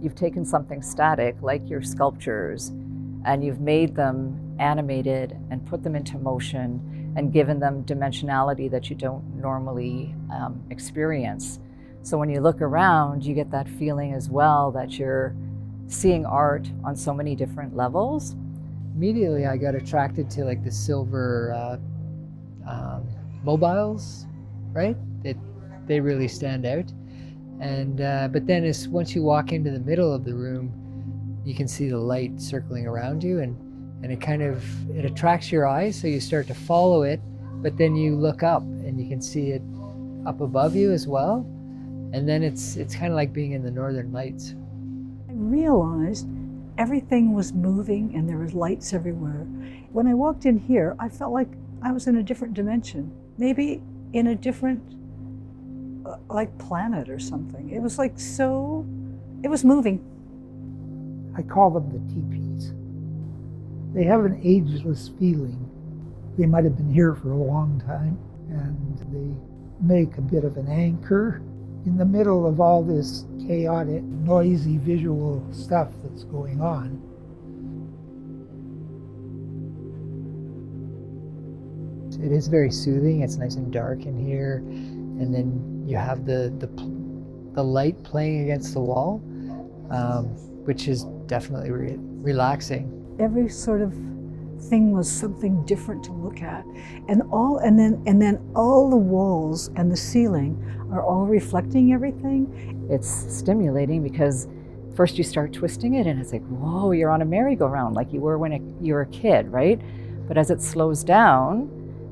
you've taken something static like your sculptures and you've made them animated and put them into motion and given them dimensionality that you don't normally experience. So when you look around, you get that feeling as well that you're seeing art on so many different levels. Immediately I got attracted to like the silver mobiles, right? They really stand out. And but then once you walk into the middle of the room, you can see the light circling around you, and it attracts your eyes, so you start to follow it, but then you look up and you can see it up above you as well. And then it's kind of like being in the Northern Lights. I realized everything was moving and there was lights everywhere. When I walked in here, I felt like I was in a different dimension, maybe in a different like planet or something. It was like it was moving. I call them the teepees. They have an ageless feeling. They might have been here for a long time, and they make a bit of an anchor in the middle of all this chaotic, noisy visual stuff that's going on. It is very soothing. It's nice and dark in here, and then you have the light playing against the wall, which is definitely relaxing. Every sort of thing was something different to look at, and then all the walls and the ceiling are all reflecting everything. It's stimulating because first you start twisting it and it's like, whoa, you're on a merry-go-round like you were when you were a kid, right? But as it slows down,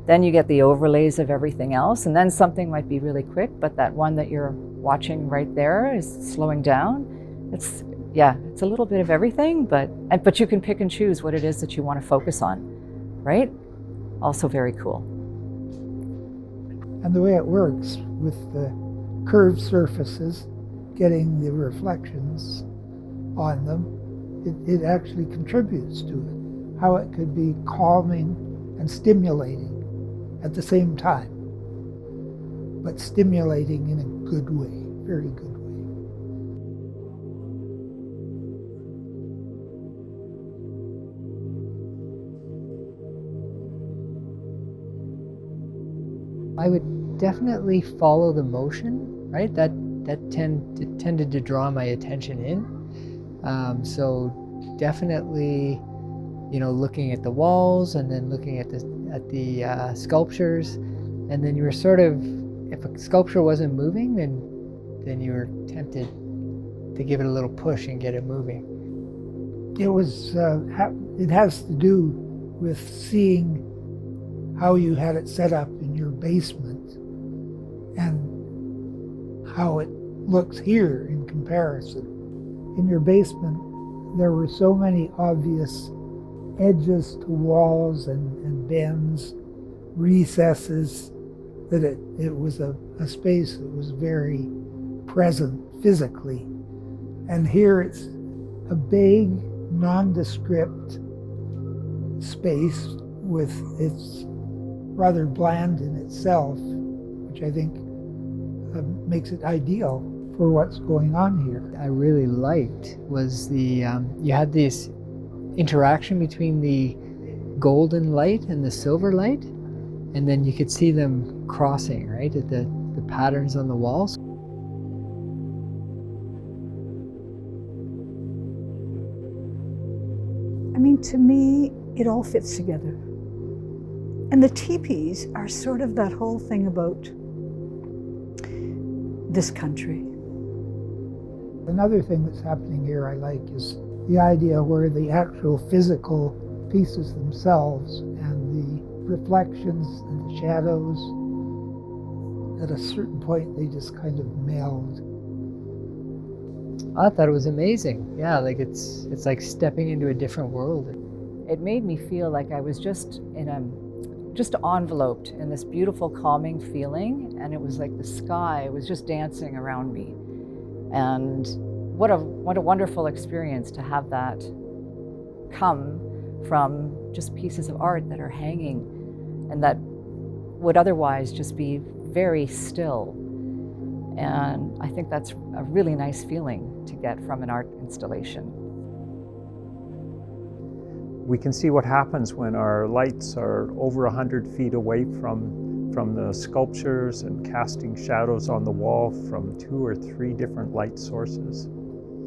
then you get the overlays of everything else, and then something might be really quick, but that one that you're watching right there is slowing down. It's a little bit of everything, but you can pick and choose what it is that you want to focus on, right? Also very cool. And the way it works with the curved surfaces, getting the reflections on them, it actually contributes to it. How it could be calming and stimulating at the same time, but stimulating in a good way, very good way. I would definitely follow the motion, right? That tended to draw my attention in. So definitely, looking at the walls and then looking at the sculptures, and then you were sort of, if a sculpture wasn't moving, then you were tempted to give it a little push and get it moving. It has to do with seeing how you had it set up in your basement and how it looks here in comparison. In your basement, there were so many obvious edges to walls and bends, recesses, that it was a space that was very present physically. And here it's a big, nondescript space with its rather bland in itself, which I think makes it ideal for what's going on here. I really liked was you had this interaction between the golden light and the silver light, and then you could see them crossing, right, at the patterns on the walls. I mean, to me, it all fits together. And the teepees are sort of that whole thing about this country. Another thing that's happening here I like is the idea where the actual physical pieces themselves and the reflections and the shadows, at a certain point they just kind of meld. I thought it was amazing. Yeah, like it's like stepping into a different world. It made me feel like I was just enveloped in this beautiful calming feeling, and it was like the sky was just dancing around me. And what a wonderful experience to have that come from just pieces of art that are hanging and that would otherwise just be very still. And I think that's a really nice feeling to get from an art installation. We can see what happens when our lights are over 100 feet away from the sculptures and casting shadows on the wall from 2 or 3 different light sources.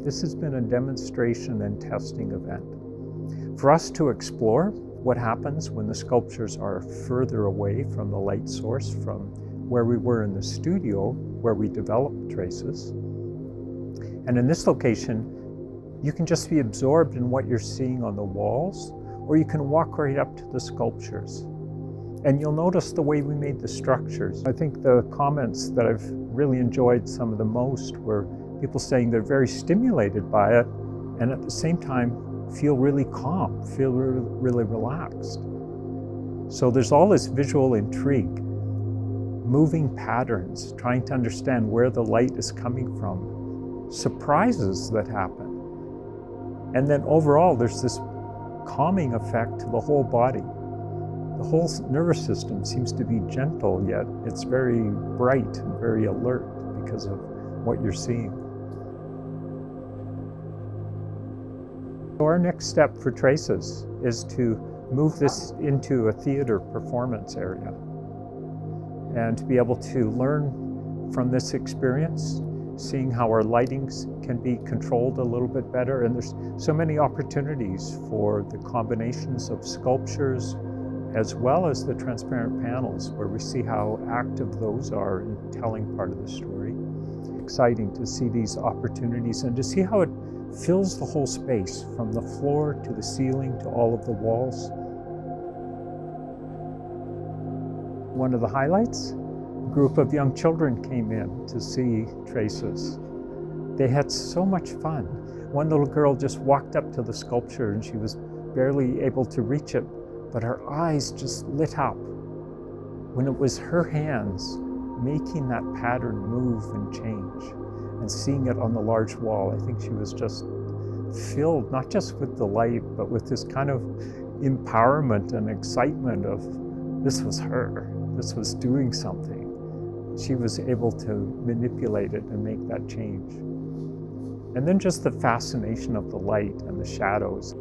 This has been a demonstration and testing event. For us to explore what happens when the sculptures are further away from the light source from where we were in the studio where we developed traces. And in this location, you can just be absorbed in what you're seeing on the walls, or you can walk right up to the sculptures. And you'll notice the way we made the structures. I think the comments that I've really enjoyed some of the most were people saying they're very stimulated by it, and at the same time feel really calm, feel really relaxed. So there's all this visual intrigue, moving patterns, trying to understand where the light is coming from, surprises that happen. And then overall, there's this calming effect to the whole body. The whole nervous system seems to be gentle, yet it's very bright and very alert because of what you're seeing. So our next step for Traces is to move this into a theater performance area and to be able to learn from this experience, seeing how our lightings can be controlled a little bit better. And there's so many opportunities for the combinations of sculptures as well as the transparent panels, where we see how active those are in telling part of the story. Exciting to see these opportunities and to see how it fills the whole space, from the floor to the ceiling to all of the walls. One of the highlights, a group of young children came in to see Traces. They had so much fun. One little girl just walked up to the sculpture and she was barely able to reach it, but her eyes just lit up when it was her hands making that pattern move and change and seeing it on the large wall. I think she was just filled, not just with delight, but with this kind of empowerment and excitement of this was her, this was doing something. She was able to manipulate it and make that change. And then just the fascination of the light and the shadows.